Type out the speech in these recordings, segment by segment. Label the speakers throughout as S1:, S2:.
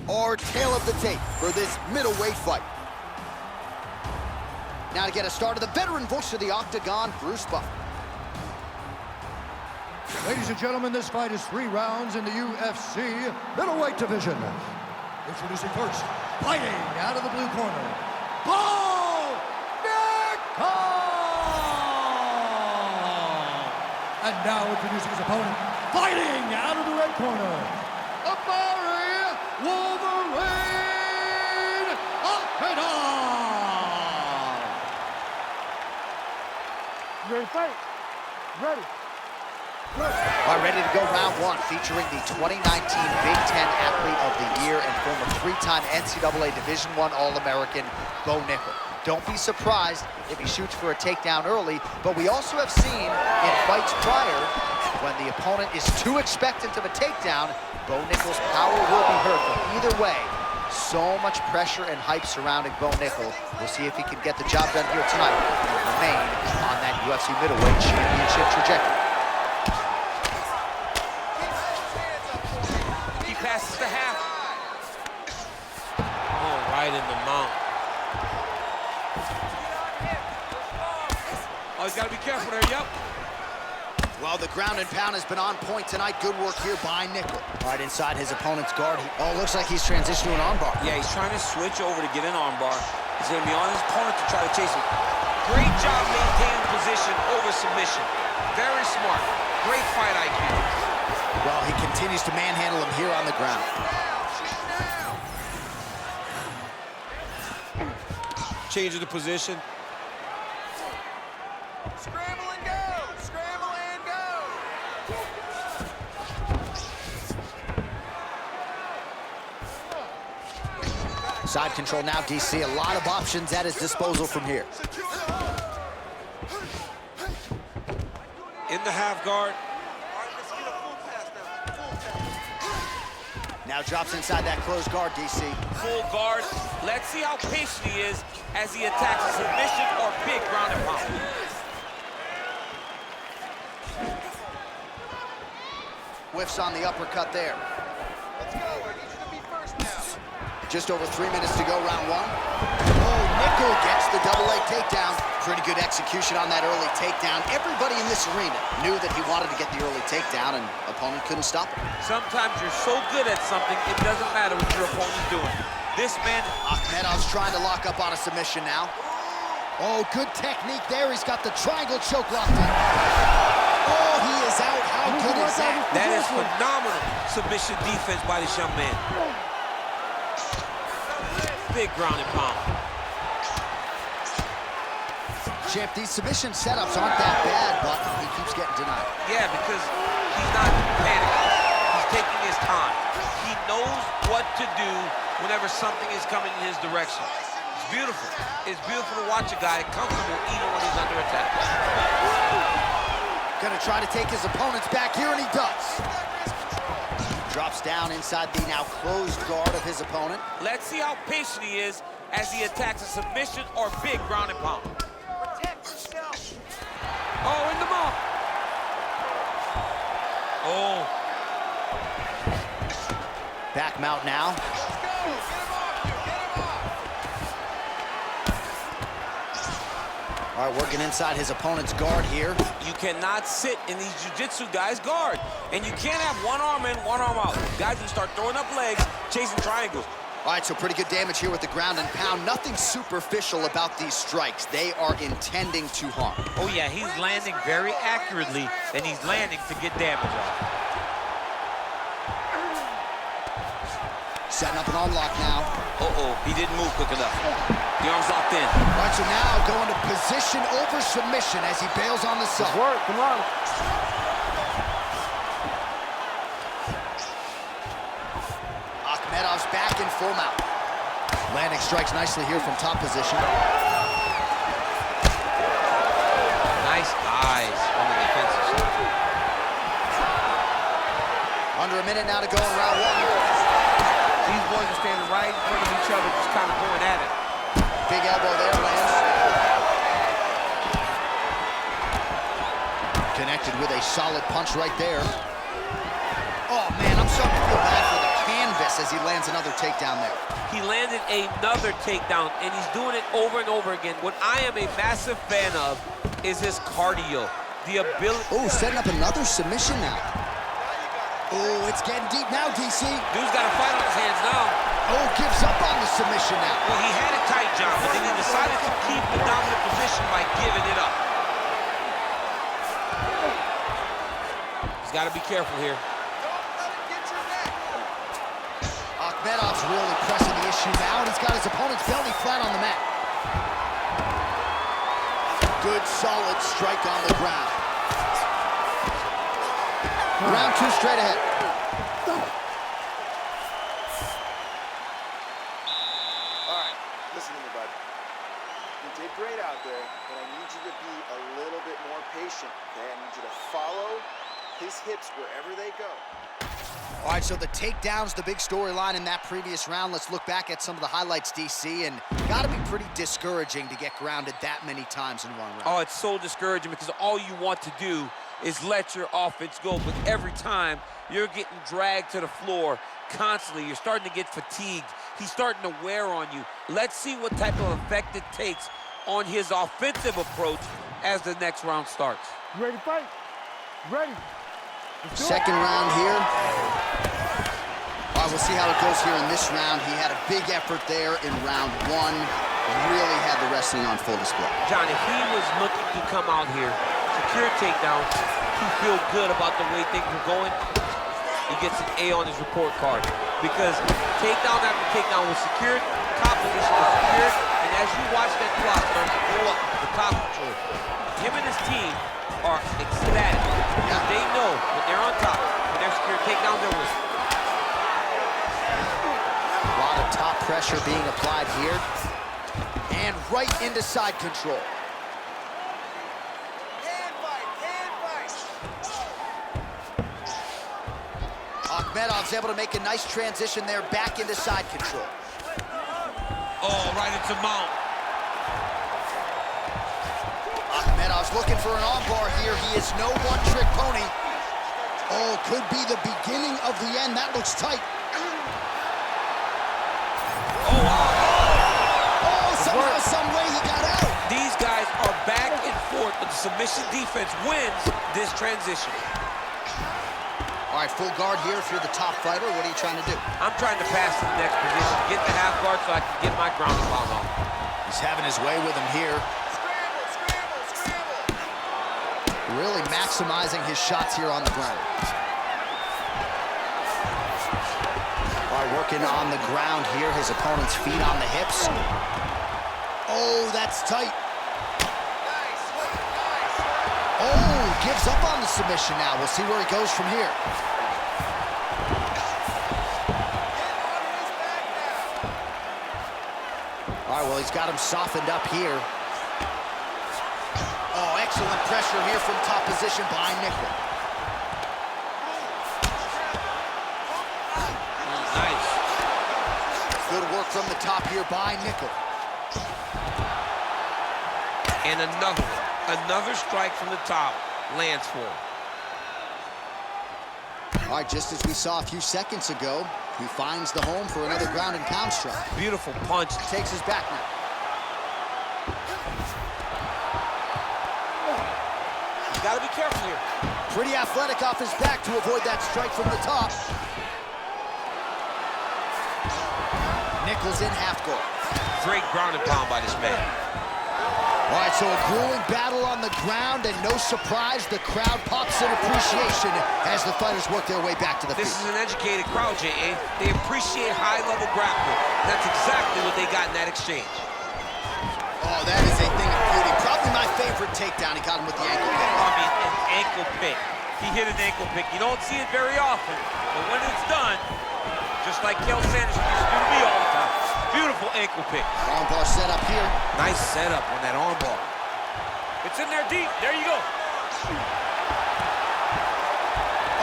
S1: our tale of the tape for this middleweight fight. Now to get us started, the veteran voice of the Octagon, Bruce Buffer.
S2: Ladies and gentlemen, this fight is 3 rounds in the UFC middleweight division. Introducing first, fighting out of the blue corner, Bo Nickel! And now introducing his opponent, fighting out of the red corner, a Barry Wolverine Octagon!
S3: Ready to fight? Ready.
S1: All right, ready to go round 1, featuring the 2019 Big Ten Athlete of the Year and former 3-time NCAA Division I All-American, Bo Nickel. Don't be surprised if he shoots for a takedown early, but we also have seen in fights prior, when the opponent is too expectant of a takedown, Bo Nickel's power will be hurt. But either way, so much pressure and hype surrounding Bo Nickel. We'll see if he can get the job done here tonight and remain on that UFC middleweight championship trajectory.
S4: Passes the half. Oh, right in the mount. Oh, he's got to be careful there, yep.
S1: Well, the ground and pound has been on point tonight. Good work here by Nickel. Right inside his opponent's guard. Looks like he's transitioned to an armbar.
S4: Yeah, he's trying to switch over to get an armbar. He's going to be on his opponent to try to chase him. Great job maintaining position over submission. Very smart. Great fight IQ.
S1: Well, he continues to manhandle him here on the ground.
S4: Change of the position.
S5: Scramble and go! Scramble and go!
S1: Side control now, DC. A lot of options at his disposal from here.
S4: In the half guard.
S1: Now drops inside that closed guard, DC.
S4: Full guard. Let's see how patient he is as he attacks a submission or big ground and pound.
S1: Whiffs on the uppercut there.
S5: Let's go. I need you to be first now.
S1: Just over 3 minutes to go, round 1. Oh, Nickel gets the double leg takedown. Pretty good execution on that early takedown. Everybody in this arena knew that he wanted to get the early takedown, and opponent couldn't stop him.
S4: Sometimes you're so good at something, it doesn't matter what your opponent's doing. This man...
S1: Akhmedov's trying to lock up on a submission now. Oh, good technique there. He's got the triangle choke locked in. Oh, he is out. How good is that?
S4: That is phenomenal submission defense by this young man. Big ground and pound.
S1: Champ, these submission setups aren't that bad, but he keeps getting denied.
S4: Yeah, because he's not panicking. He's taking his time. He knows what to do whenever something is coming in his direction. It's beautiful. It's beautiful to watch a guy comfortable even when he's under attack.
S1: Gonna try to take his opponents back here, and he does. Drops down inside the now closed guard of his opponent.
S4: Let's see how patient he is as he attacks a submission or big ground and pound. Oh, in the mouth. Oh.
S1: Back mount now.
S5: Let's go! Get him off you! Get him off!
S1: All right, working inside his opponent's guard here.
S4: You cannot sit in these jiu-jitsu guys' guard. And you can't have one arm in, one arm out. Guys can start throwing up legs, chasing triangles.
S1: All right, so pretty good damage here with the ground and pound. Nothing superficial about these strikes. They are intending to harm.
S4: Oh, yeah, he's landing very accurately, and he's landing to get damage off.
S1: Setting up an unlock now.
S4: Uh-oh, he didn't move quick enough. The arm's locked in.
S1: All right, so now going to position over submission as he bails on the sub.
S3: Work, come on.
S1: Akhmedov's back in full mount. Landing strikes nicely here from top position.
S4: Nice eyes on the defensive side.
S1: Under a minute now to go in round 1.
S4: These boys are standing right in front of each other, just kind of going at it.
S1: Big elbow there, lands. Connected with a solid punch right there. Oh, man, I'm starting to feel bad for the canvas as he lands lands another takedown there.
S4: He landed another takedown, and he's doing it over and over again. What I am a massive fan of is his cardio, the ability.
S2: Oh, setting up another submission now. Oh, it's getting deep now, DC.
S4: Dude's got a fight on his hands now.
S1: Oh, gives up on the submission now.
S4: Well, he had it tight, John, but then he decided to keep the dominant position by giving it up. He's got to be careful here.
S1: Akhmedov's really pressing the issue now, and he's got his opponent's belly flat on the mat. Good, solid strike on the ground. Round 2 straight ahead.
S5: All right, listen to me, bud. You did great out there, but I need you to be a little bit more patient, okay? I need you to follow his hips wherever they go.
S1: All right, so the takedown's the big storyline in that previous round. Let's look back at some of the highlights, DC, and gotta be pretty discouraging to get grounded that many times in one round.
S4: Oh, it's so discouraging because all you want to do is let your offense go, but every time you're getting dragged to the floor constantly. You're starting to get fatigued. He's starting to wear on you. Let's see what type of effect it takes on his offensive approach as the next round starts.
S3: You ready to fight? Ready.
S2: Second round here.
S1: All right, we'll see how it goes here in this round. He had a big effort there in round 1. Really had the wrestling on full display.
S4: John, if he was looking to come out here, secure takedowns, he feel good about the way things are going, he gets an A on his report card. Because takedown after takedown was secured, top position was secured, and as you watch that clock start to go up, the top control, him and his team are ecstatic. Because they know when they're on top, when they're secured takedowns, they're winning.
S1: A lot of top pressure being applied here. And right into side control.
S5: Hand fight, hand fight.
S1: Akhmedov's able to make a nice transition there back into side control.
S4: Oh, right into mount.
S1: Akhmedov's looking for an armbar here. He is no one-trick pony.
S2: Oh, could be the beginning of the end. That looks tight. Somehow, some way he got out.
S4: These guys are back and forth, but the submission defense wins this transition.
S1: All right, full guard here if you're the top fighter. What are you trying to do?
S4: I'm trying to pass to the next position, get the half guard so I can get my ground and pound off.
S1: He's having his way with him here.
S5: Scramble, scramble, scramble.
S1: Really maximizing his shots here on the ground. All right, working on the ground here. His opponent's feet on the hips.
S2: Oh, that's tight.
S5: Nice, nice.
S1: Oh, gives up on the submission now. We'll see where he goes from here.
S5: Get on his back now.
S1: All right, well, he's got him softened up here. Oh, excellent pressure here from top position by Nickel.
S4: Nice.
S1: Good work from the top here by Nickel.
S4: And another strike from the top lands for him.
S2: All right, just as we saw a few seconds ago, he finds the home for another ground and pound strike.
S4: Beautiful punch.
S1: Takes his back now.
S4: You gotta be careful here.
S1: Pretty athletic off his back to avoid that strike from the top. Nickel's in half guard.
S4: Great ground and pound by this man.
S1: All right, so a grueling battle on the ground, and no surprise, the crowd pops in appreciation as the fighters work their way back to the
S4: This
S1: feet.
S4: is an educated crowd, J.A. They appreciate high-level grappling. That's exactly what they got in that exchange.
S1: Oh, that is a thing of beauty. Probably my favorite takedown. He got him with the ankle pick.
S4: I mean, an ankle pick. He hit an ankle pick. You don't see it very often, but when it's done, just like Kel Sanderson used to do to me all the time, beautiful ankle pick.
S1: Armbar set up here.
S4: Nice setup on that armbar. It's in there deep. There you go.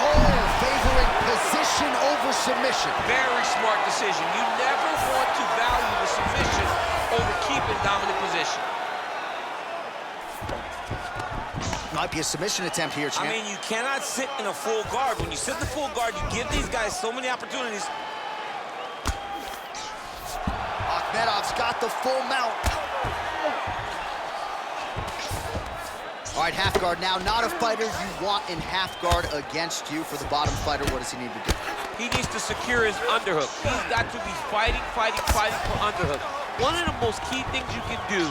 S1: Oh, favoring position over submission.
S4: Very smart decision. You never want to value the submission over keeping dominant position.
S1: Might be a submission attempt here, champ.
S4: I mean, you cannot sit in a full guard. When you sit in the full guard, you give these guys so many opportunities.
S1: Akhmedov's got the full mount. All right, half guard now. Not a fighter you want in half guard against you. For the bottom fighter, what does he need to do?
S4: He needs to secure his underhook. He's got to be fighting for underhook. One of the most key things you can do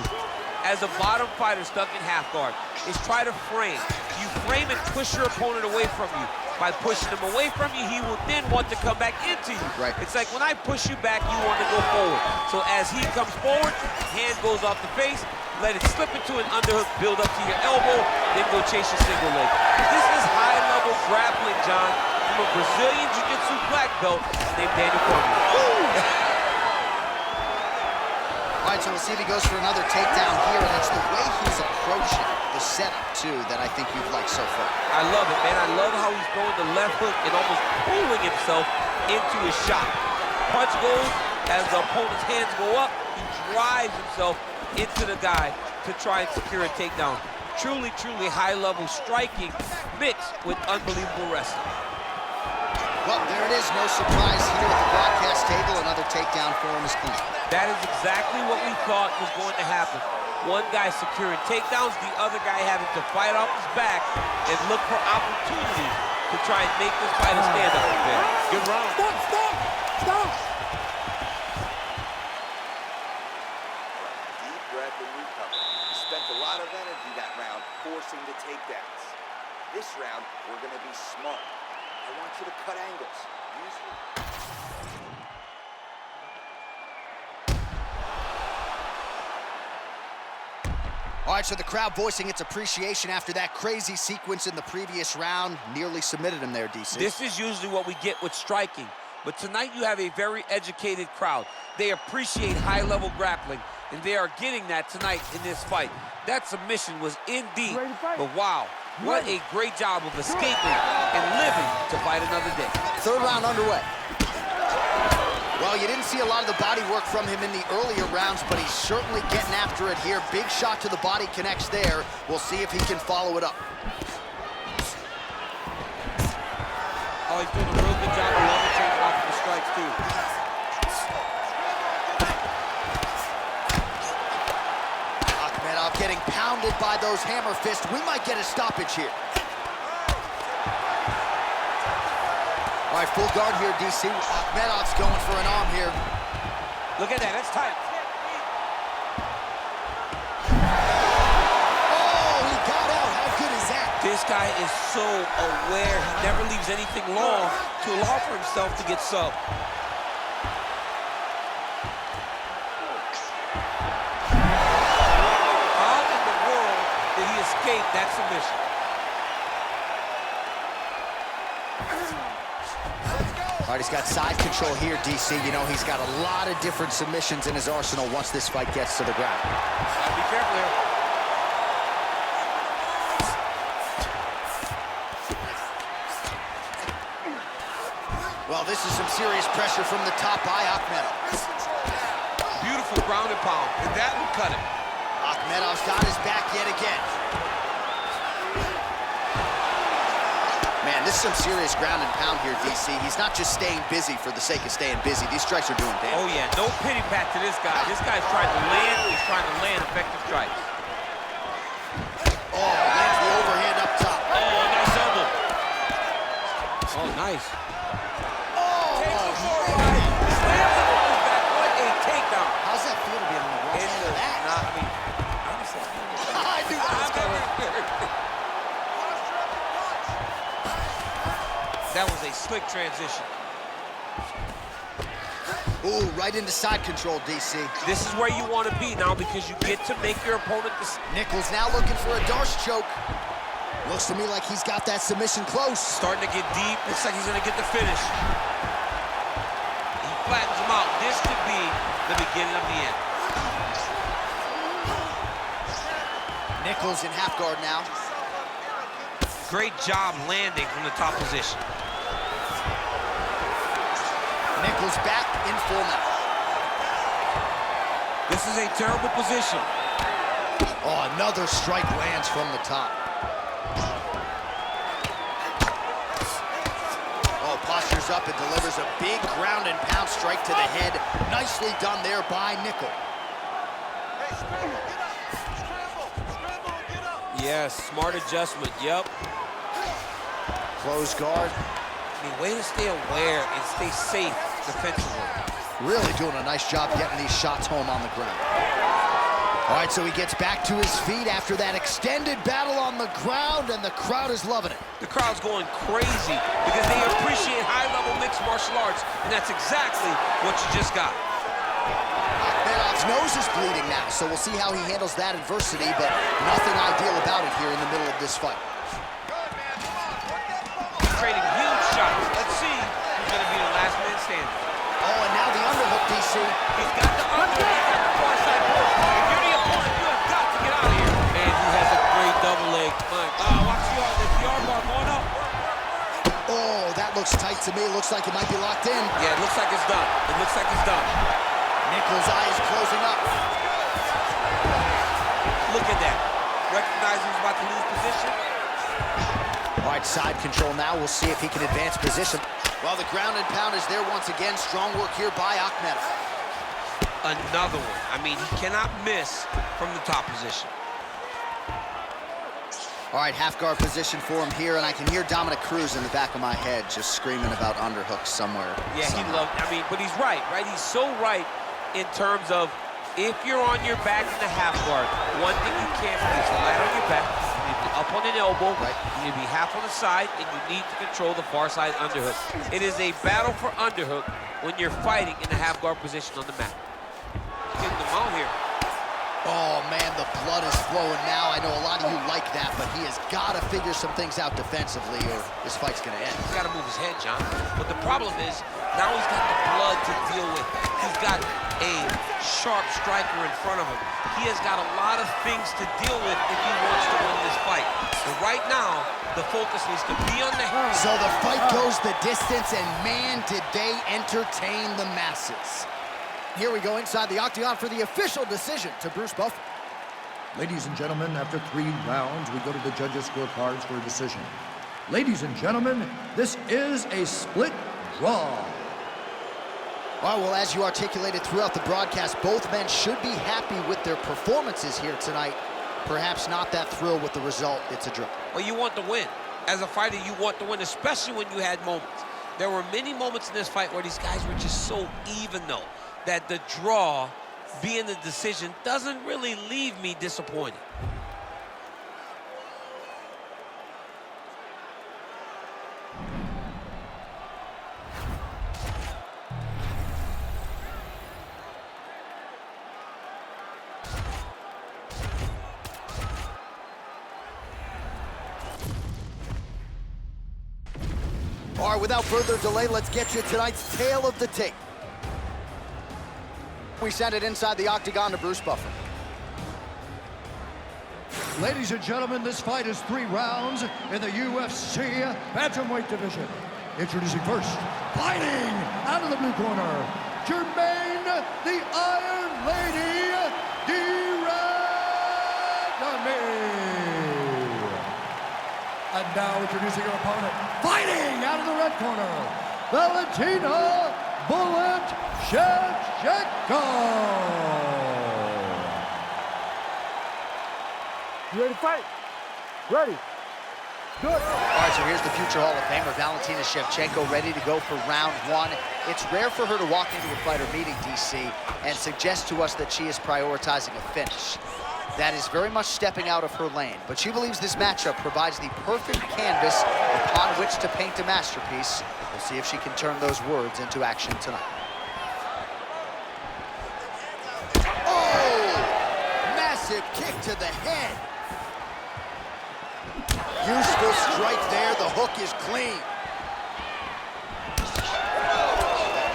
S4: as a bottom fighter stuck in half guard is try to frame. You frame and push your opponent away from you. By pushing him away from you, he will then want to come back into you.
S1: Right.
S4: It's like when I push you back, you want to go forward. So as he comes forward, hand goes off the face, let it slip into an underhook, build up to your elbow, then go chase your single leg. This is high-level grappling, John, from a Brazilian Jiu-Jitsu black belt named Daniel Cormier.
S1: All right, so we'll see if he goes for another takedown here, and it's the way he's approaching the setup, too, that I think you've liked so far.
S4: I love it, man. I love how he's throwing the left hook and almost pulling himself into his shot. Punch goes, as the opponent's hands go up, he drives himself into the guy to try and secure a takedown. Truly, truly high-level striking mixed with unbelievable wrestling.
S1: Well, there it is. No surprise here at the broadcast table. Another takedown for him is clean.
S4: That is exactly what we thought was going to happen. One guy securing takedowns, the other guy having to fight off his back and look for opportunities to try and make this fight a stand-up event. Good round.
S3: Stop!
S5: Deep breath and recover. You spent a lot of energy that round forcing the takedowns. This round, we're going to be smart. I want you to cut angles. Use your...
S1: All right, so the crowd voicing its appreciation after that crazy sequence in the previous round. Nearly submitted him there, DC.
S4: This is usually what we get with striking. But tonight you have a very educated crowd. They appreciate high-level grappling, and they are getting that tonight in this fight. That submission was indeed, but wow, what a great job of escaping and living to fight another day.
S1: Third round underway. Well, you didn't see a lot of the body work from him in the earlier rounds, but he's certainly getting after it here. Big shot to the body connects there. We'll see if he can follow it up.
S4: Oh, he's doing a real good job of levitating off of the strikes, too.
S1: Akhmedov getting pounded by those hammer fists. We might get a stoppage here. All right, full guard here, DC. Akhmedov's going for an arm here.
S4: Look at that, that's tight.
S1: Oh, he got out. How good is that?
S4: This guy is so aware. He never leaves anything long to allow for himself to get subbed. How in the world did he escape that submission?
S1: All right, he's got side control here, DC. You know, he's got a lot of different submissions in his arsenal once this fight gets to the ground.
S4: Gotta be careful here.
S1: Well, this is some serious pressure from the top by Akhmedov.
S4: Beautiful ground and pound, and that will cut him.
S1: Akhmedov's got his back yet again. Man, this is some serious ground and pound here, DC. He's not just staying busy for the sake of staying busy. These strikes are doing damage.
S4: Oh, yeah, no pity pat to this guy. This guy's trying to land, he's trying to land effective strikes.
S1: Oh, lands the overhand up top.
S4: Oh, nice elbow. Oh, nice.
S1: Oh,
S4: Takes him for a ride. Slams him on his back. What a takedown.
S1: how's that feel to be on the wrong side of that?
S4: Nah, I mean, honestly,
S1: I knew that was coming.
S4: that was a slick transition.
S1: Ooh, right into side control, DC.
S4: This is where you want to be now because you get to make your opponent
S1: Nichols now looking for a Darce choke. Looks to me like he's got that submission close.
S4: starting to get deep. Looks like he's going to get the finish. He flattens him out. This could be the beginning of the end.
S1: Nichols in half guard now.
S4: Great job landing from the top position.
S1: Nichols back in full mount.
S4: This is a terrible position.
S1: Oh, another strike lands from the top. Oh, postures up and delivers a big ground and pound strike. strike to the head. Nicely done there by Nickel.
S4: Yes, smart adjustment, yep.
S1: Close guard.
S4: I mean, way to stay aware and stay safe defensively.
S1: Really doing a nice job getting these shots home on the ground. All right, so he gets back to his feet after that extended battle on the ground, and the crowd is loving it.
S4: The crowd's going crazy because they appreciate high-level mixed martial arts, and that's exactly what you just got.
S1: Akhmedov's nose is bleeding now, so we'll see how he handles that adversity, but nothing ideal about it here in the middle of this fight.
S4: Trading huge shots. Let's see who's going to be the last man standing.
S1: Oh, and now the underhook, DC.
S4: He's got the underhook. He's got the far side hook. If you're the opponent, you have got to get out of here. Man, he has a great double leg. Watch the arm bar going up.
S1: Oh, that looks tight to me. Looks like it might be locked in.
S4: Yeah, it looks like it's done. It looks like it's done.
S1: Nickel's eye is closing up.
S4: Look at that. Recognizing he's about to lose position.
S1: All right, side control now. We'll see if he can advance position. Well, the ground and pound is there once again. Strong work here by Akhmedov.
S4: Another one. I mean, he cannot miss from the top position.
S1: All right, half guard position for him here, and I can hear Dominic Cruz in the back of my head just screaming about underhooks somewhere.
S4: Yeah, he loved, I mean, but he's right? He's so right in terms of if you're on your back in the half guard, one thing you can't be is flat on your back. You need to be up on an elbow.
S1: Right.
S4: You need to be half on the side, and you need to control the far side underhook. It is a battle for underhook when you're fighting in the half guard position on the mat. Getting them out here.
S1: Oh, man, the blood is flowing now. I know a lot of you like that, but he has got to figure some things out defensively or this fight's going to end.
S4: He's got to move his head, John. But the problem is, now he's got the blood to deal with. He's got a sharp striker in front of him. He has got a lot of things to deal with if he wants to win this fight. So right now, the focus needs to be on the head.
S1: So the fight goes the distance, and man, did they entertain the masses. Here we go inside the octagon for the official decision to Bruce Buffer.
S2: Ladies and gentlemen, after 3 rounds, we go to the judges' scorecards for a decision. Ladies and gentlemen, this is a split draw.
S1: All right, well, as you articulated throughout the broadcast, both men should be happy with their performances here tonight. Perhaps not that thrilled with the result. It's a draw.
S4: Well, you want to win. As a fighter, you want to win, especially when you had moments. There were many moments in this fight where these guys were just so even, though, that the draw, being the decision, doesn't really leave me disappointed.
S1: All right, without further delay, let's get to tonight's tale of the tape. We send it inside the octagon to Bruce Buffer.
S2: Ladies and gentlemen, this fight is 3 rounds in the UFC bantamweight division. Introducing first, fighting out of the blue corner, Jermaine the Iron Lady Diradami. And now introducing her opponent, fighting out of the red corner, Valentina Bullet Shevchenko.
S3: You ready to fight? Ready. Good.
S1: All right, so here's the future Hall of Famer, Valentina Shevchenko, ready to go for round 1. It's rare for her to walk into a fighter meeting, DC, and suggest to us that she is prioritizing a finish. That is very much stepping out of her lane, but she believes this matchup provides the perfect canvas upon which to paint a masterpiece. We'll see if she can turn those words into action tonight. Oh! Massive kick to the head. Useful strike there. The hook is clean.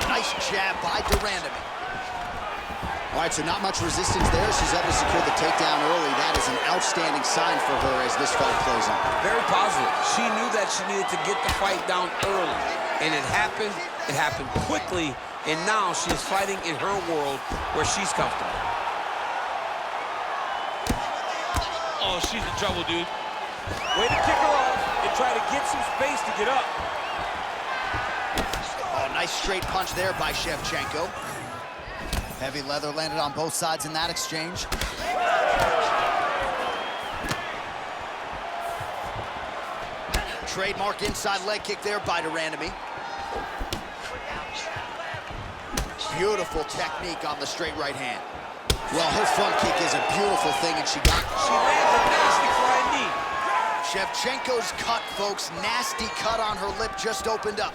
S1: Nice jab by Diradami. All right, so not much resistance there. She's able to secure the takedown early. That is an outstanding sign for her as this fight plays on.
S4: Very positive. She knew that she needed to get the fight down early. And it happened quickly, and now she's fighting in her world where she's comfortable. Oh, she's in trouble, dude. Way to kick her off and try to get some space to get up.
S1: Oh, nice Nice straight punch there by Shevchenko. Heavy leather landed on both sides in that exchange. Trademark inside leg kick there by Durandamy. Beautiful technique on the straight right hand. Well, her front kick is a beautiful thing, and she got it.
S4: She lands a nasty flying knee.
S1: Shevchenko's cut, folks. Nasty cut on her lip just opened up.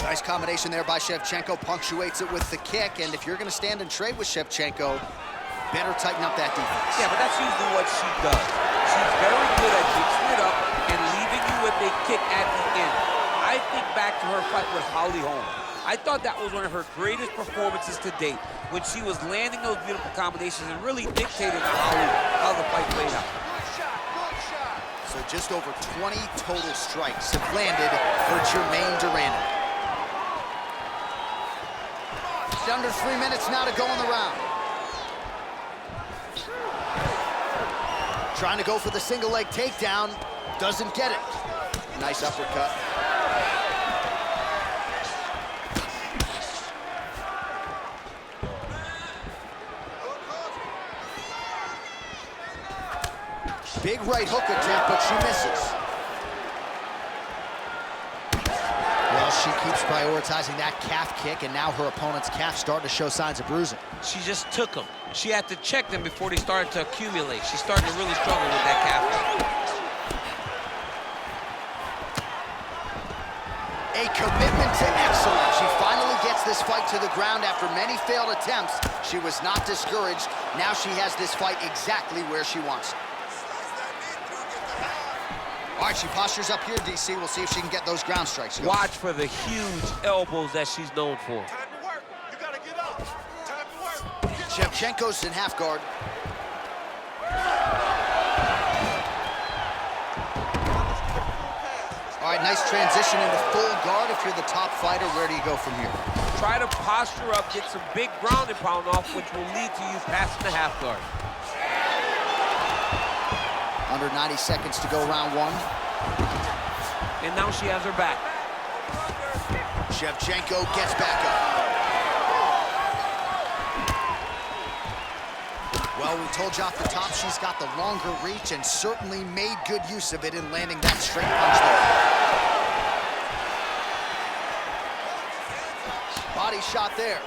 S1: Nice combination there by Shevchenko. Punctuates it with the kick, and if you're going to stand and trade with Shevchenko, better tighten up that defense.
S4: Yeah, but that's usually what she does. She's very good at mixing it up and leaving you with a kick at the end. I think back to her fight with Holly Holm. I thought that was one of her greatest performances to date, when she was landing those beautiful combinations and really dictating to Holly how the fight played out.
S1: So just over 20 total strikes have landed for Germaine Durandamy. It's under 3 minutes now to go in the round. Trying to go for the single leg takedown, doesn't get it. Nice uppercut. Big right hook attempt, but she misses. Well, she keeps prioritizing that calf kick, and now her opponent's calf starting to show signs of bruising.
S4: She just took them. She had to check them before they started to accumulate. She's starting to really struggle with that calf.
S1: A commitment to excellence. She finally gets this fight to the ground after many failed attempts. She was not discouraged. Now she has this fight exactly where she wants it. All right, she postures up here, DC. We'll see if she can get those ground strikes.
S4: Watch for the huge elbows that she's known for.
S6: Time to work. You gotta get up. Time to work.
S1: Shevchenko's in half guard. All right, nice transition into full guard. If you're the top fighter, where do you go from here?
S4: Try to posture up, get some big ground and pound off, which will lead to you passing the half guard.
S1: Under 90 seconds to go, round one.
S4: And now she has her back.
S1: Shevchenko gets back up. Well, we told you off the top, she's got the longer reach and certainly made good use of it in landing that straight punch there. Body shot there.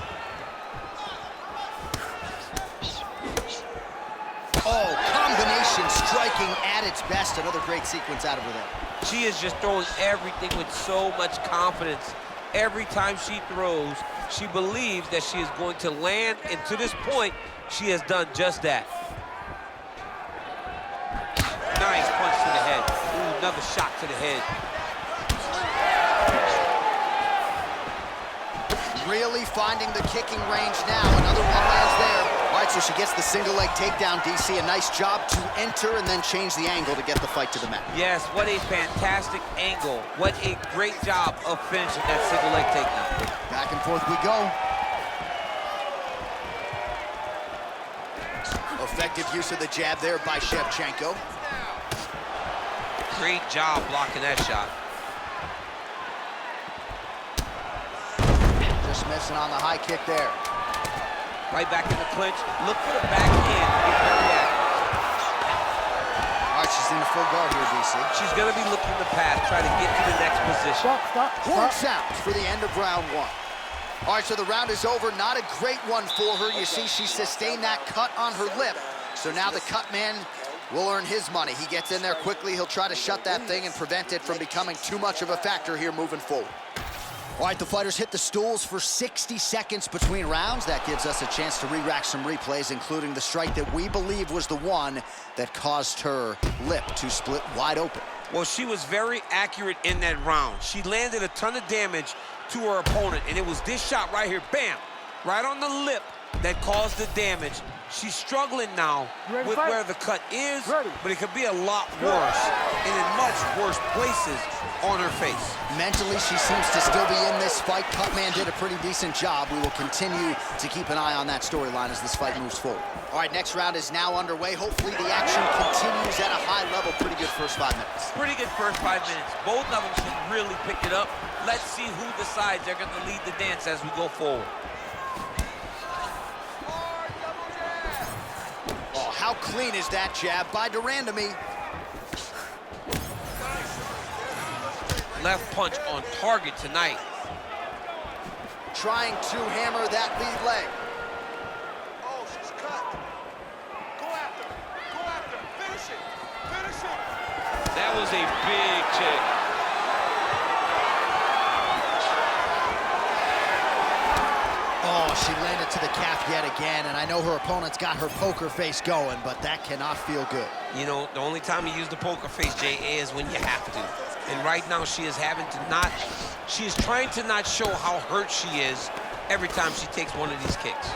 S1: Oh, combination striking at its best. Another great sequence out of her there.
S4: She is just throwing everything with so much confidence. Every time she throws, she believes that she is going to land, and to this point, she has done just that. Nice punch to the head. Ooh, another shot to the head.
S1: Really finding the kicking range now. Another one lands there. All right, so she gets the single leg takedown, DC. A nice job to enter and then change the angle to get the fight to the mat.
S4: Yes, what a fantastic angle. What a great job of finishing that single leg takedown.
S1: Back and forth we go. Effective use of the jab there by Shevchenko.
S4: Great job blocking that shot.
S1: Just missing on the high kick there.
S4: Right back in the clinch. Look for the back hand to get very active.
S1: All right, she's in the full guard here, DC.
S4: She's going to be looking to pass, try to get to the next position.
S1: Horn sounds for the end of round one. All right, so the round is over. Not a great one for her. You see, she sustained that cut on her lip. So now the cut man will earn his money. He gets in there quickly. He'll try to shut that thing and prevent it from becoming too much of a factor here moving forward. All right, the fighters hit the stools for 60 seconds between rounds. That gives us a chance to re-rack some replays, including the strike that we believe was the one that caused her lip to split wide open.
S4: Well, she was very accurate in that round. She landed a ton of damage to her opponent, and it was this shot right here, bam, right on the lip that caused the damage. She's struggling now with where the cut is, but it could be a lot worse and in much worse places on her face.
S1: Mentally, she seems to still be in this fight. Cutman did a pretty decent job. We will continue to keep an eye on that storyline as this fight moves forward. All right, next round is now underway. Hopefully the action continues at a high level. Pretty good first 5 minutes.
S4: Pretty good first 5 minutes. Both of them should really pick it up. Let's see who decides they're going to lead the dance as we go forward.
S1: Oh, how clean is that jab by Durandamy?
S4: Left punch on target tonight.
S1: Trying to hammer that lead leg.
S6: Oh, she's cut. Go after. Go after. Finish it. Finish it.
S4: That was a big kick.
S1: Oh, she landed to the calf yet again, and I know her opponent's got her poker face going, but that cannot feel good.
S4: You know, the only time you use the poker face, J.A., is when you have to. And right now, she is trying to not show how hurt she is every time she takes one of these kicks.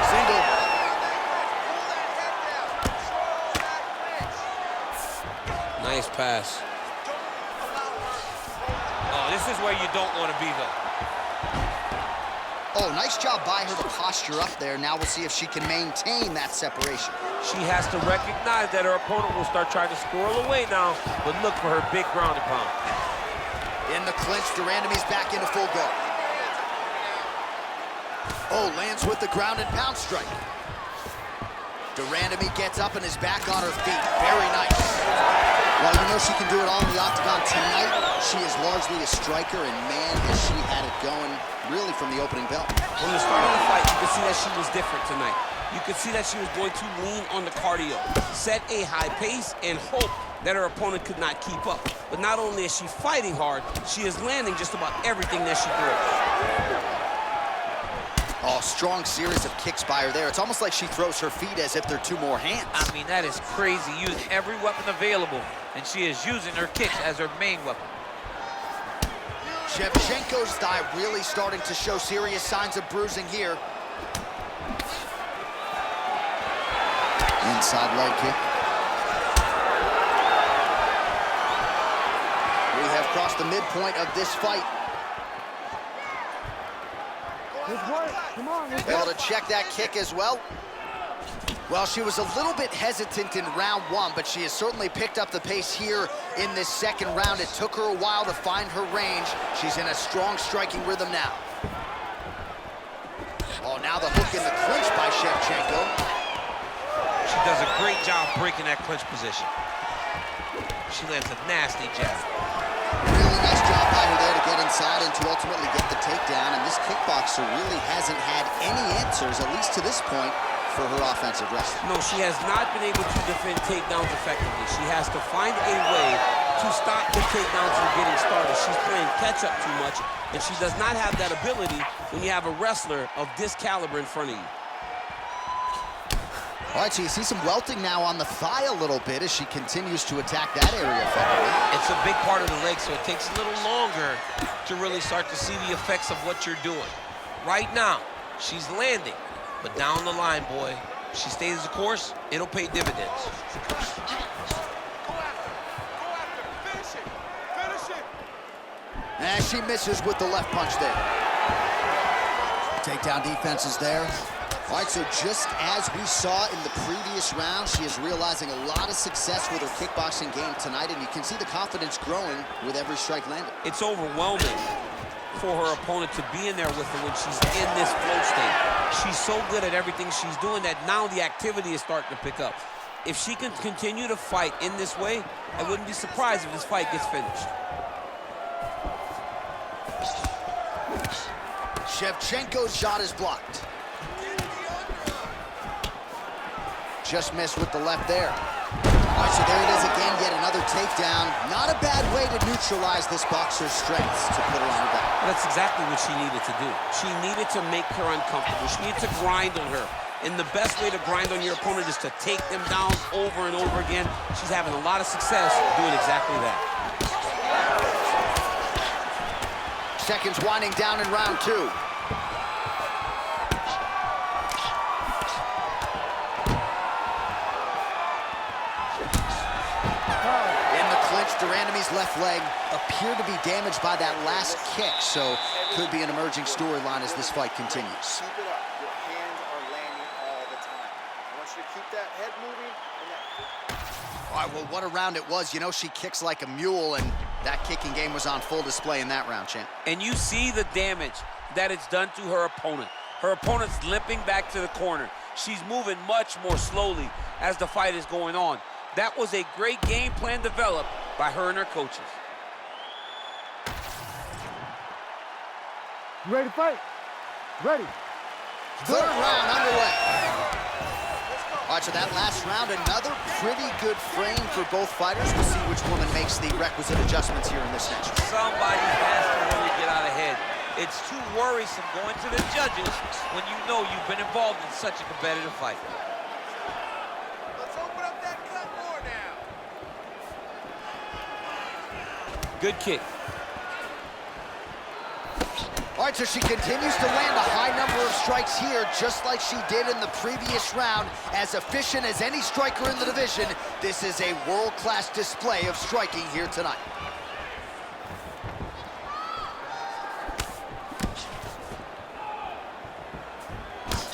S1: Single.
S4: Nice pass. Oh, this is where you don't want to be, though.
S1: Oh, nice job by her to posture up there. Now we'll see if she can maintain that separation.
S4: She has to recognize that her opponent will start trying to squirrel away now, but look for her big ground and pound.
S1: In the clinch, Durandamy's back into full guard. Oh, lands with the ground and pound strike. Durandamy gets up and is back on her feet. Very nice. Well, you know she can do it all in the octagon tonight. She is largely a striker, and man, has she had it going really from the opening bell.
S4: From the start of the fight, you could see that she was different tonight. You could see that she was going to lean on the cardio, set a high pace, and hope that her opponent could not keep up. But not only is she fighting hard, she is landing just about everything that she throws.
S1: Oh, strong series of kicks by her there. It's almost like she throws her feet as if they're two more hands.
S4: I mean, that is crazy, using every weapon available, and she is using her kicks as her main weapon.
S1: Shevchenko's thigh really starting to show serious signs of bruising here. Inside leg kick. We have crossed the midpoint of this fight.
S3: Come on,
S1: Able to check that kick as well. Well, she was a little bit hesitant in round one, but she has certainly picked up the pace here in this second round. It took her a while to find her range. She's in a strong striking rhythm now. Oh, now the hook in the clinch by Shevchenko.
S4: She does a great job breaking that clinch position. She lands a nasty jab.
S1: Really nice job by her there to get inside and to ultimately get the takedown. And this kickboxer really hasn't had any answers, at least to this point, for her offensive wrestling.
S4: No, she has not been able to defend takedowns effectively. She has to find a way to stop the takedowns from getting started. She's playing catch-up too much, and she does not have that ability when you have a wrestler of this caliber in front of you.
S1: All right, so you see some welting now on the thigh a little bit as she continues to attack that area effectively.
S4: It's a big part of the leg, so it takes a little longer to really start to see the effects of what you're doing. Right now, she's landing, but down the line, boy, she stays the course, it'll pay dividends.
S6: Go after. Go after. Finish it. Finish it.
S1: And she misses with the left punch there. Takedown defense is there. All right, so just as we saw in the previous round, she is realizing a lot of success with her kickboxing game tonight, and you can see the confidence growing with every strike landed.
S4: It's overwhelming for her opponent to be in there with her when she's in this flow state. She's so good at everything she's doing that now the activity is starting to pick up. If she can continue to fight in this way, I wouldn't be surprised if this fight gets finished.
S1: Shevchenko's shot is blocked. Just missed with the left there. All right, so there it is again, yet another takedown. Not a bad way to neutralize this boxer's strengths to put her on her back.
S4: That's exactly what she needed to do. She needed to make her uncomfortable. She needed to grind on her. And the best way to grind on your opponent is to take them down over and over again. She's having a lot of success doing exactly that.
S1: Seconds winding down in round two. Durandamy's left leg appeared to be damaged by that last kick, so could be an emerging storyline as this fight continues.
S5: Keep it up. Your hands are landing all the time. I want you to keep that head moving and that...
S1: All right, well, what a round it was. You know, she kicks like a mule, and That kicking game was on full display in that round, champ.
S4: And you see the damage that it's done to her opponent. Her opponent's limping back to the corner. She's moving much more slowly as the fight is going on. That was a great game plan developed by her and her coaches.
S3: You ready to fight? Ready.
S1: Third round underway. All right, so that last round, another pretty good frame for both fighters. We'll see which woman makes the requisite adjustments here in this next round.
S4: Somebody has to really get out ahead. It's too worrisome going to the judges when you know you've been involved in such a competitive fight.
S6: Let's open up that cut more now.
S4: Good kick.
S1: All right, so she continues to land a high number of strikes here, just like she did in the previous round. As efficient as any striker in the division, this is a world-class display of striking here tonight.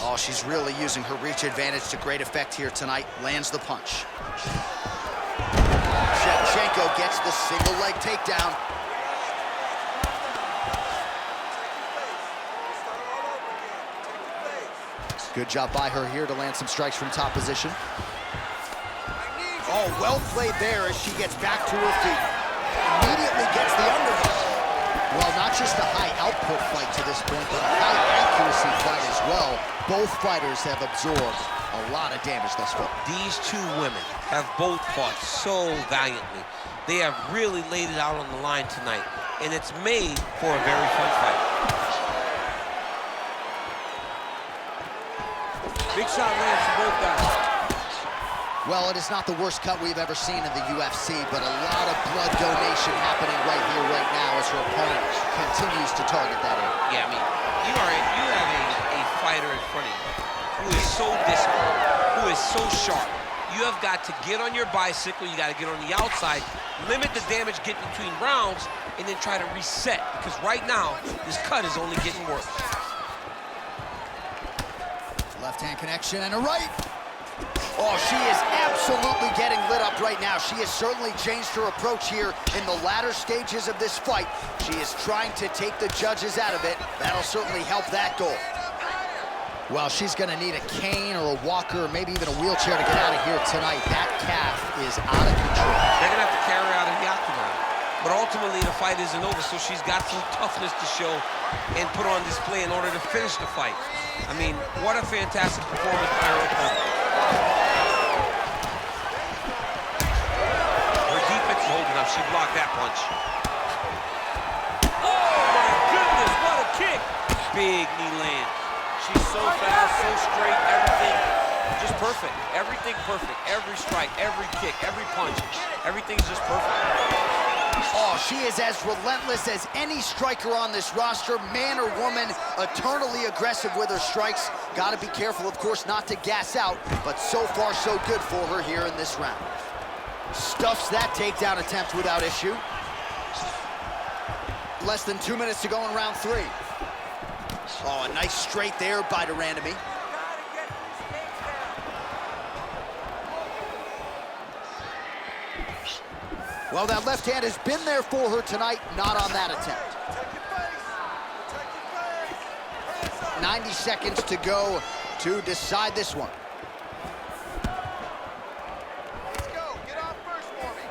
S1: Oh, she's really using her reach advantage to great effect here tonight. Lands the punch. Shevchenko gets the single leg takedown. Good job by her here to land some strikes from top position. Oh, well played there as she gets back to her feet. Immediately gets the underhook. Well, not just a high output fight to this point, but a high accuracy fight as well. Both fighters have absorbed a lot of damage thus far.
S4: These two women have both fought so valiantly. They have really laid it out on the line tonight, and it's made for a very fun fight. Big shot lands for both guys.
S1: Well, it is not the worst cut we've ever seen in the UFC, but a lot of blood donation happening right here, right now, as her opponent continues to target that area.
S4: Yeah, I mean, you have a fighter in front of you who is so disciplined, who is so sharp. You have got to get on your bicycle, you got to get on the outside, limit the damage, get between rounds, and then try to reset, because right now, this cut is only getting worse.
S1: Left hand connection and a right. Oh, she is absolutely getting lit up right now. She has certainly changed her approach here in the latter stages of this fight. She is trying to take the judges out of it. That'll certainly help that goal. Well, she's gonna need a cane or a walker, or maybe even a wheelchair to get out of here tonight. That calf is out of control.
S4: They're gonna have to carry her out of the octagon. But ultimately, the fight isn't over, so she's got some toughness to show and put on display in order to finish the fight. I mean, what a fantastic performance by her opponent. Her defense is holding up. She blocked that punch. Oh, my goodness, what a kick. Big knee land. She's so fast, so straight, everything just perfect. Everything perfect. Every strike, every kick, every punch. Everything's just perfect.
S1: Oh, she is as relentless as any striker on this roster, man or woman, eternally aggressive with her strikes. Got to be careful, of course, not to gas out, but so far so good for her here in this round. Stuffs that takedown attempt without issue. Less than 2 minutes to go in round 3. Oh, a nice straight there by Durandamy. Well, that left hand has been there for her tonight, not on that attempt. 90 seconds to go to decide this one.
S6: Let's go. Get off first for me.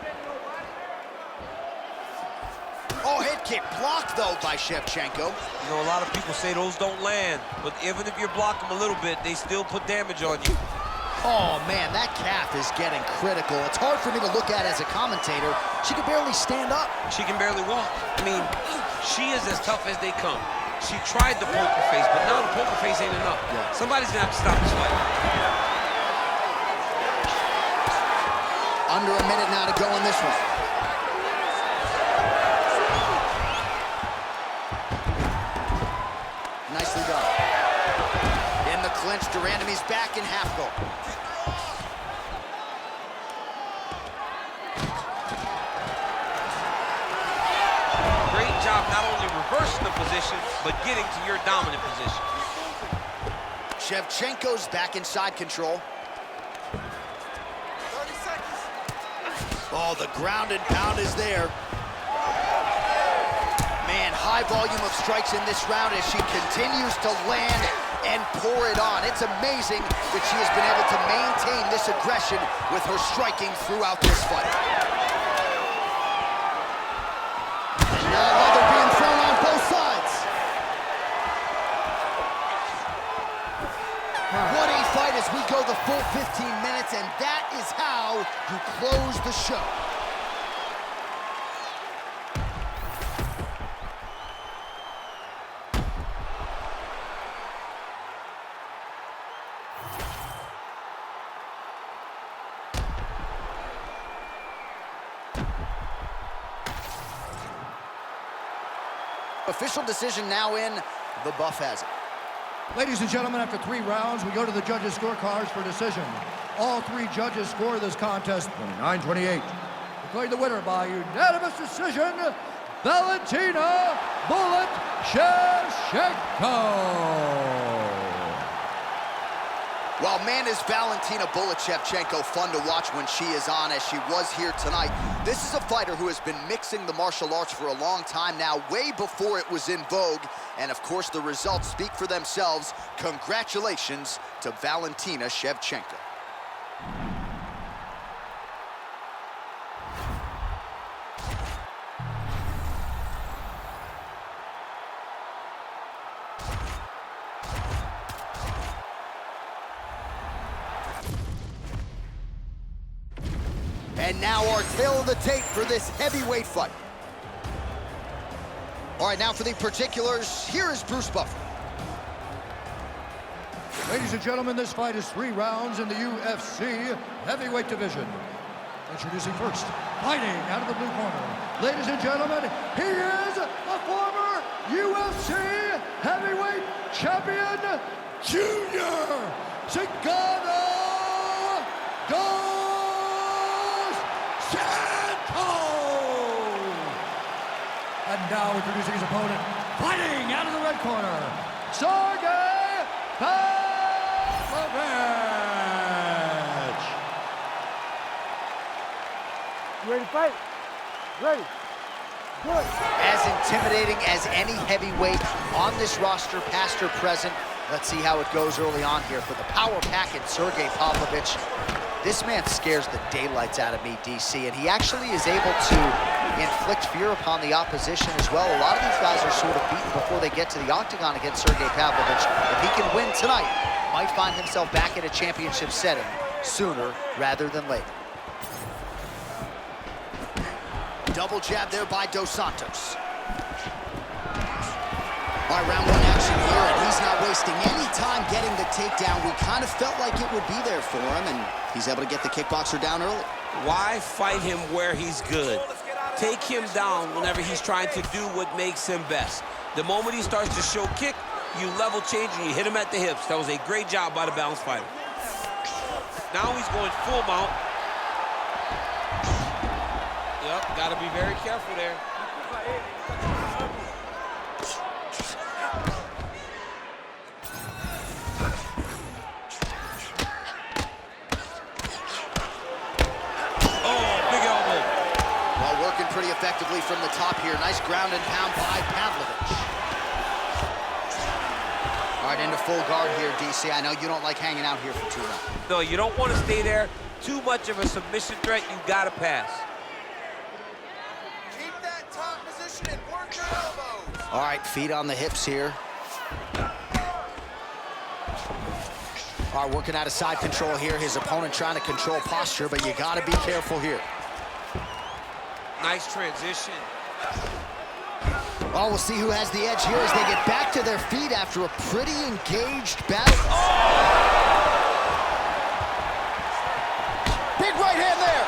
S1: Oh, head kick blocked, though, by Shevchenko.
S4: You know, a lot of people say those don't land, but even if you block them a little bit, they still put damage on you.
S1: Oh, man, that calf is getting critical. It's hard for me to look at as a commentator. She can barely stand up.
S4: She can barely walk. I mean, she is as tough as they come. She tried the poker face, but now the poker face ain't enough.
S1: Yeah.
S4: Somebody's gonna have to stop this fight.
S1: Under a minute now to go in this one. Nicely done. In the clinch, Durandamy's back in half guard.
S4: Great job not only reversing the position, but getting to your dominant position.
S1: Shevchenko's back inside control.
S6: 30 seconds.
S1: Oh, the ground and pound is there. high volume of strikes in this round as she continues to land and pour it on. It's amazing that she has been able to maintain this aggression with her striking throughout this fight. And now another being thrown on both sides. What a fight as we go the full 15 minutes, and that is how you close the show. Official decision now in. The buff has it.
S2: Ladies and gentlemen, after 3 rounds, we go to the judges' scorecards for decision. All 3 judges score this contest 29-28. Declared the winner by unanimous decision, Valentina "Bullet" Shevchenko.
S1: Well, man, is Valentina "Bullet" Shevchenko fun to watch when she is on, as she was here tonight. This is a fighter who has been mixing the martial arts for a long time now, way before it was in vogue. And of course, the results speak for themselves. Congratulations to Valentina Shevchenko. And now our tail of the tape for this heavyweight fight. All right, now for the particulars, here is Bruce Buffer.
S2: Ladies and gentlemen, this fight is 3 rounds in the UFC heavyweight division. Introducing first, fighting out of the blue corner. Ladies and gentlemen, he is a former UFC heavyweight champion, Junior Cigano Dos Santos. And now introducing his opponent, fighting out of the red corner, Sergey Pavlovich.
S3: You ready to fight? Ready. Good.
S1: As intimidating as any heavyweight on this roster, past or present. Let's see how it goes early on here for the power packet, Sergey Pavlovich. This man scares the daylights out of me, DC, and he actually is able to inflict fear upon the opposition as well. A lot of these guys are sort of beaten before they get to the octagon against Sergey Pavlovich. If he can win tonight, might find himself back in a championship setting sooner rather than later. Double jab there by Dos Santos. All right, round 1 action here, and he's not wasting any time getting the takedown. We kind of felt like it would be there for him, and he's able to get the kickboxer down early.
S4: Why fight him where he's good? Take him down whenever he's trying to do what makes him best. The moment he starts to show kick, you level change and you hit him at the hips. That was a great job by the balanced fighter. Now he's going full mount. Yep, got to be very careful there.
S1: Pretty effectively from the top here. Nice ground and pound by Pavlovich. All right, into full guard here, DC. I know you don't like hanging out here for too long.
S4: No, you don't want to stay there. Too much of a submission threat, you got to pass.
S6: Keep that top position and work your elbows.
S1: All right, feet on the hips here. All right, working out of side control here. His opponent trying to control posture, but you got to be careful here.
S4: Nice transition.
S1: Well, we'll see who has the edge here as they get back to their feet after a pretty engaged battle. Big right hand there.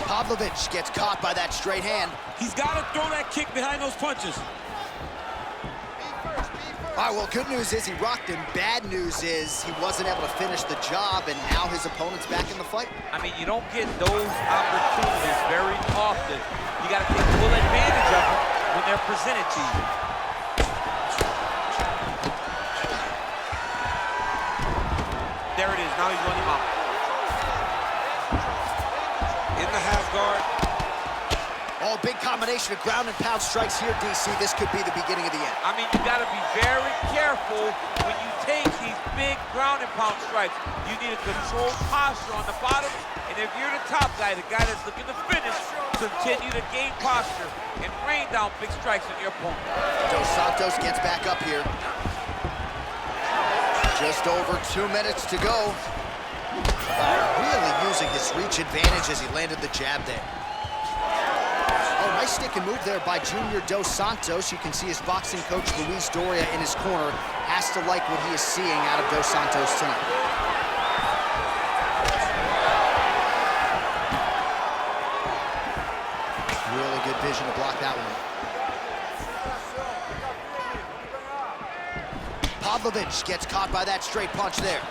S1: Pavlovich gets caught by that straight hand.
S4: He's got to throw that kick behind those punches.
S1: All right, well, good news is he rocked him. Bad news is he wasn't able to finish the job, and now his opponent's back in the fight.
S4: I mean, you don't get those opportunities very often. You got to take full advantage of them when they're presented to you. There it is. Now he's running out. In the half guard.
S1: big combination of ground and pound strikes here, DC. This could be the beginning of the end.
S4: I mean, you got to be very careful when you take these big ground and pound strikes. You need a controlled posture on the bottom, and if you're the top guy, the guy that's looking to finish, continue to gain posture and rain down big strikes on your opponent.
S1: Dos Santos gets back up here. Just over 2 minutes to go. Really using his reach advantage as he landed the jab there. Oh, nice stick and move there by Junior Dos Santos. You can see his boxing coach, Luis Doria, in his corner. Has to like what he is seeing out of Dos Santos tonight. Really good vision to block that one. Pavlovich gets caught by that straight punch there.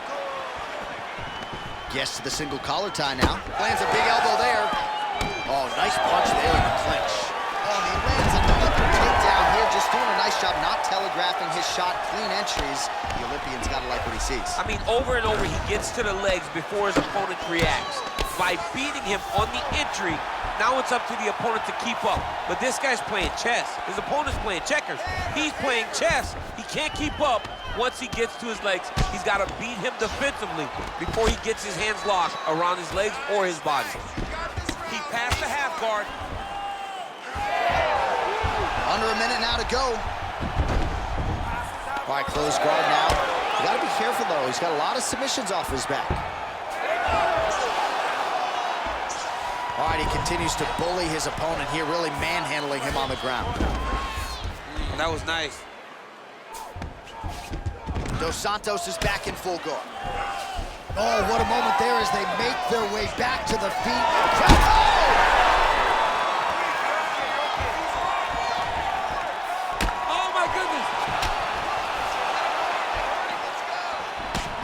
S1: Gets to the single collar tie now. Lands a big elbow there. Oh, nice punch there in the clinch. Oh, he lands another takedown here. Just doing a nice job not telegraphing his shot. Clean entries. The Olympian's got to like what he sees.
S4: I mean, over and over, he gets to the legs before his opponent reacts. By beating him on the entry, now it's up to the opponent to keep up. But this guy's playing chess. His opponent's playing checkers. He's playing chess. He can't keep up. Once he gets to his legs, he's got to beat him defensively before he gets his hands locked around his legs or his body. He passed the half guard.
S1: Under a minute now to go. All right, close guard now. You got to be careful, though. He's got a lot of submissions off his back. All right, he continues to bully his opponent here, really manhandling him on the ground.
S4: That was nice.
S1: Dos Santos is back in full guard. Oh, what a moment there as they make their way back to the feet.
S4: Oh, my goodness.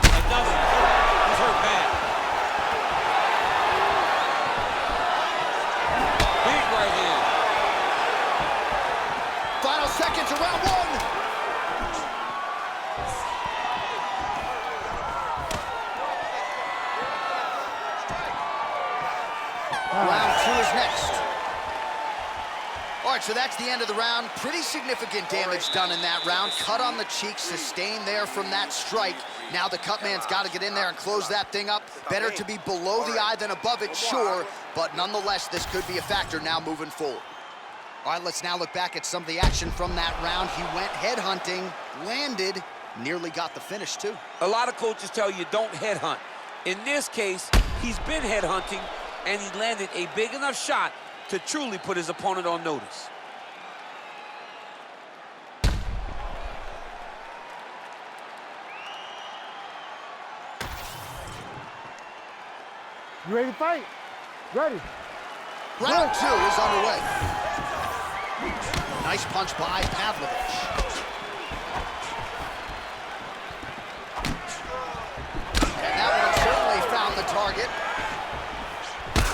S4: Another. He's hurt bad. Big right hand.
S1: Final seconds of round one. Round two is next. All right, so that's the end of the round. Pretty significant damage done in that round. Cut on the cheek, sustained there from that strike. Now the cut man's got to get in there and close that thing up. Better to be below the eye than above it, sure, but nonetheless, this could be a factor now moving forward. All right, let's now look back at some of the action from that round. He went headhunting, landed, nearly got the finish, too.
S4: A lot of coaches tell you don't headhunt. In this case, he's been headhunting, and he landed a big enough shot to truly put his opponent on notice.
S3: You ready to fight? Ready.
S1: Round two is underway. Nice punch by Pavlovich. And that one certainly found the target.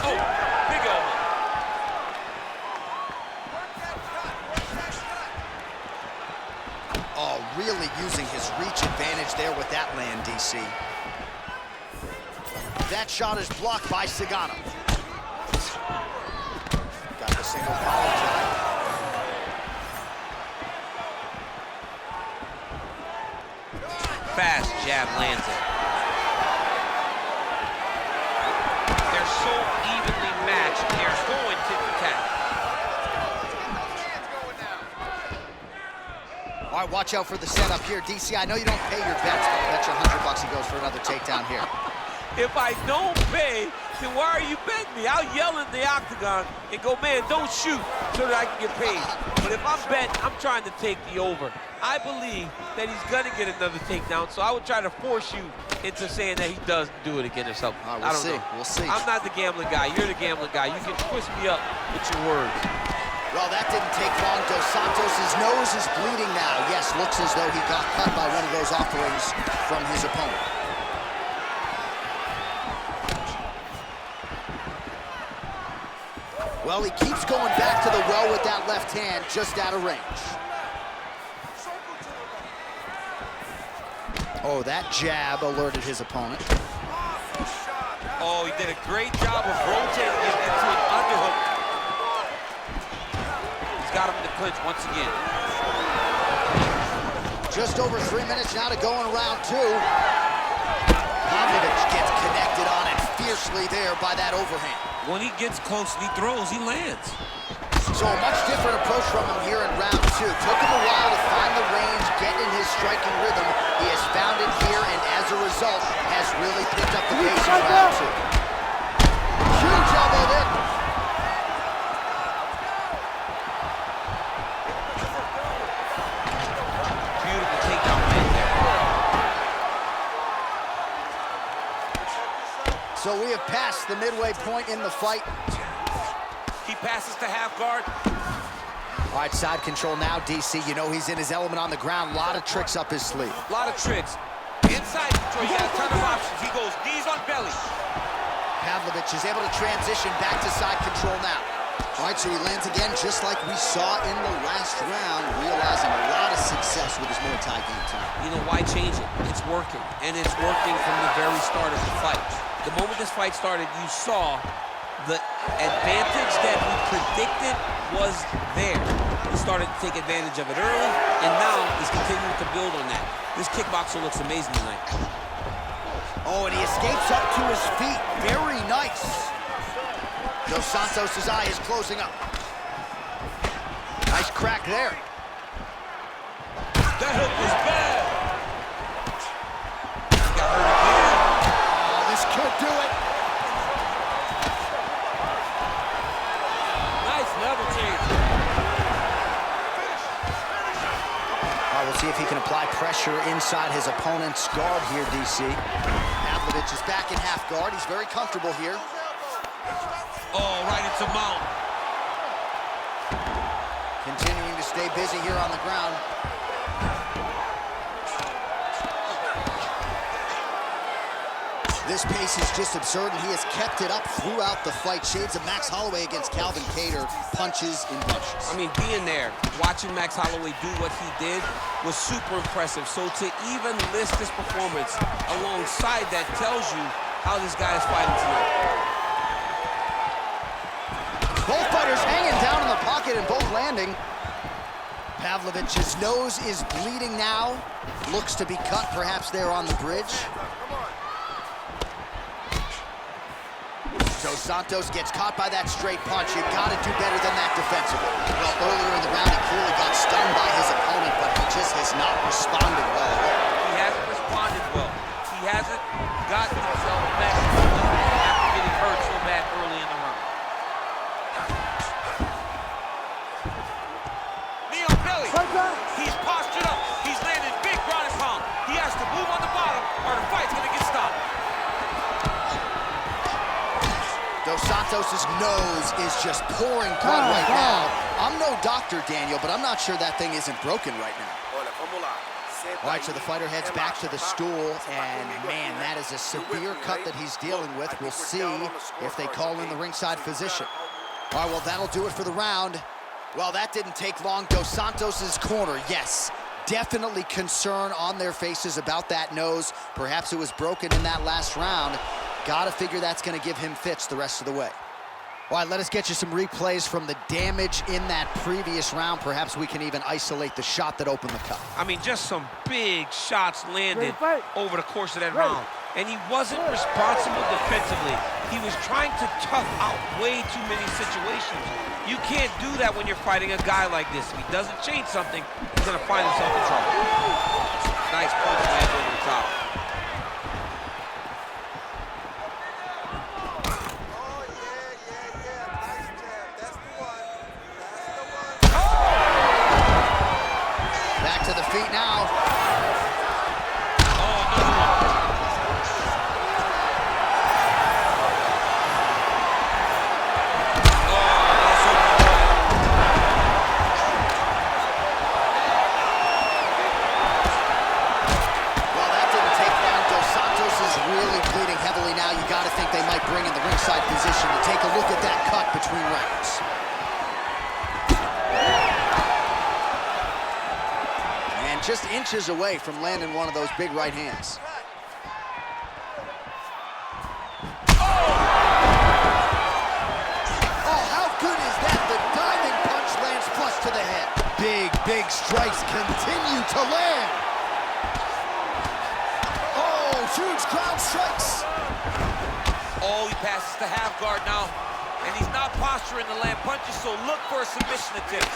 S4: Oh, big elbow.
S1: Oh, really using his reach advantage there with that land, DC. That shot is blocked by Sagano. Got the single collar tie.
S4: Fast jab lands it. They're so evenly matched. They're going tit for tat.
S1: All right, watch out for the setup here. DC, I know you don't pay your bets, but I'll bet you $100 he goes for another takedown here.
S4: If I don't pay, then why are you betting me? I'll yell in the octagon and go, man, don't shoot so that I can get paid. But if I'm betting, I'm trying to take the over. I believe that he's going to get another takedown, so I would try to force you into saying that he doesn't do it again or something.
S1: All
S4: I
S1: right,
S4: don't know.
S1: We'll see.
S4: I'm not the gambling guy. You're the gambling guy. You can twist me up with your words.
S1: Well, that didn't take long. Dos Santos' nose is bleeding now. Yes, looks as though he got cut by one of those offerings from his opponent. Well, he keeps going back to the well with that left hand, just out of range. Oh, that jab alerted his opponent.
S4: Oh, he did a great job of rotating it into an underhook. got him in the clinch once again.
S1: Just over 3 minutes now to go in round 2. Pavlovich gets connected on it fiercely there by that overhand.
S4: When he gets close and he throws, he lands.
S1: So a much different approach from him here in round 2. Took him a while to find the range, get in his striking rhythm. He has found it here, and as a result, has really picked up the pace in round 2. Huge elbow there.
S4: Beautiful takedown right there.
S1: So we have passed the midway point in the fight.
S4: He passes to half guard.
S1: All right, side control now, DC. You know he's in his element on the ground. A lot of tricks up his sleeve.
S4: A lot of tricks. Inside control, you got a ton of options. He goes knees on belly.
S1: Pavlovich is able to transition back to side control now.
S7: All right, so he lands again just like we saw in the last round, realizing a lot of success with his Muay Thai game time.
S4: You know, why change it? It's working, and it's working from the very start of the fight. The moment this fight started, you saw the advantage that we predicted was there. He started to take advantage of it early, and now he's continuing to build on that. This kickboxer looks amazing tonight.
S1: Oh, and he escapes up to his feet. Very nice. Dos Santos' eye is closing up. Nice crack there.
S4: That hook was bad. Got hurt again.
S1: Oh, this could do it.
S4: Nice level change.
S1: All right, we'll see if he can apply pressure inside his opponent's guard here, DC. Pavlovich is back in half guard. He's very comfortable here.
S4: Oh, right into mount.
S1: Continuing to stay busy here on the ground.
S7: This pace is just absurd, and he has kept it up throughout the fight. Shades of Max Holloway against Calvin Kattar, punches in bunches.
S4: I mean, being there, watching Max Holloway do what he did was super impressive. So to even list this performance alongside that tells you how this guy is fighting tonight.
S1: Both fighters hanging down in the pocket and both landing. Pavlovich's nose is bleeding now. Looks to be cut, perhaps there on the bridge. Dos Santos gets caught by that straight punch. You've got to do better than that defensively.
S7: Well, earlier in the round, he clearly got stunned by his opponent, but he just has not responded well.
S4: He hasn't responded well. He hasn't gotten himself back after getting hurt so bad early in the round. Knee on belly. He's postured up. He's landing big ground and pound. He has to move on the bottom or the fight's going to get stopped.
S1: Dos Santos' nose is just pouring blood right now. I'm no doctor, Daniel, but I'm not sure that thing isn't broken right now. All right, so the fighter heads back to the stool, and man, that is a severe cut that he's dealing with. We'll see if they call in the ringside physician. All right, well, that'll do it for the round. Well, that didn't take long. Dos Santos' corner, yes, definitely concern on their faces about that nose. Perhaps it was broken in that last round. Got to figure that's going to give him fits the rest of the way. All right, let us get you some replays from the damage in that previous round. Perhaps we can even isolate the shot that opened the cut.
S4: I mean, just some big shots landed over the course of that round. And he wasn't responsible defensively. He was trying to tough out way too many situations. You can't do that when you're fighting a guy like this. If he doesn't change something, he's going to find himself in trouble. Nice punch landed over the top.
S1: Back to the feet now.
S4: Oh, another one.
S1: Well, that didn't take long. Dos Santos is really bleeding heavily now. You got to think they might bring in the ringside physician to take a look at that cut between rounds. Just inches away from landing one of those big right hands. Oh, how good is that? The diving punch lands flush to
S7: big strikes continue to land. Oh, huge ground strikes.
S4: Oh, he passes the half guard now. And he's not posturing to land punches, so look for a submission attempt.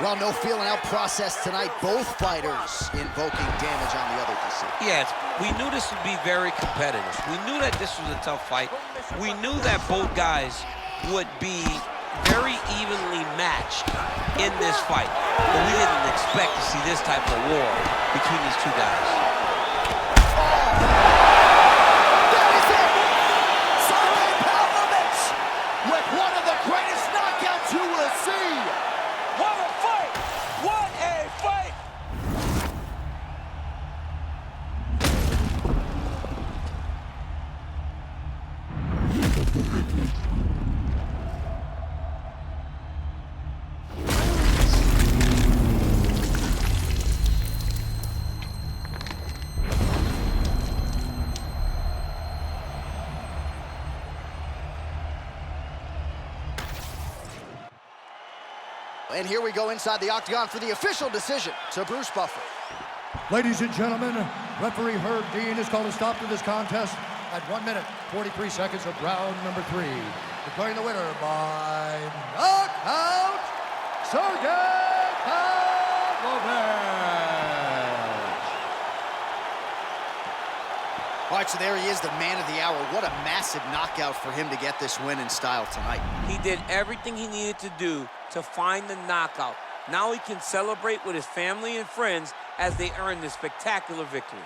S7: Well, no feeling out process tonight. Both fighters invoking damage on the other DC.
S4: Yes, we knew this would be very competitive. We knew that this was a tough fight. We knew that both guys would be very evenly matched in this fight. But we didn't expect to see this type of war between these two guys.
S7: That is it! Sergey Pavlovich with one of the greatest knockouts you will see.
S4: What a fight! What a fight!
S7: And here we go inside the octagon for the official decision to Bruce Buffer.
S2: Ladies and gentlemen, referee Herb Dean has called a stop to this contest at 1 minute, 43 seconds of round number 3. Declaring the winner by knockout, Sergey Pavlovich.
S7: All right, so there he is, the man of the hour. What a massive knockout for him to get this win in style tonight.
S4: He did everything he needed to do to find the knockout. Now he can celebrate with his family and friends as they earn this spectacular victory.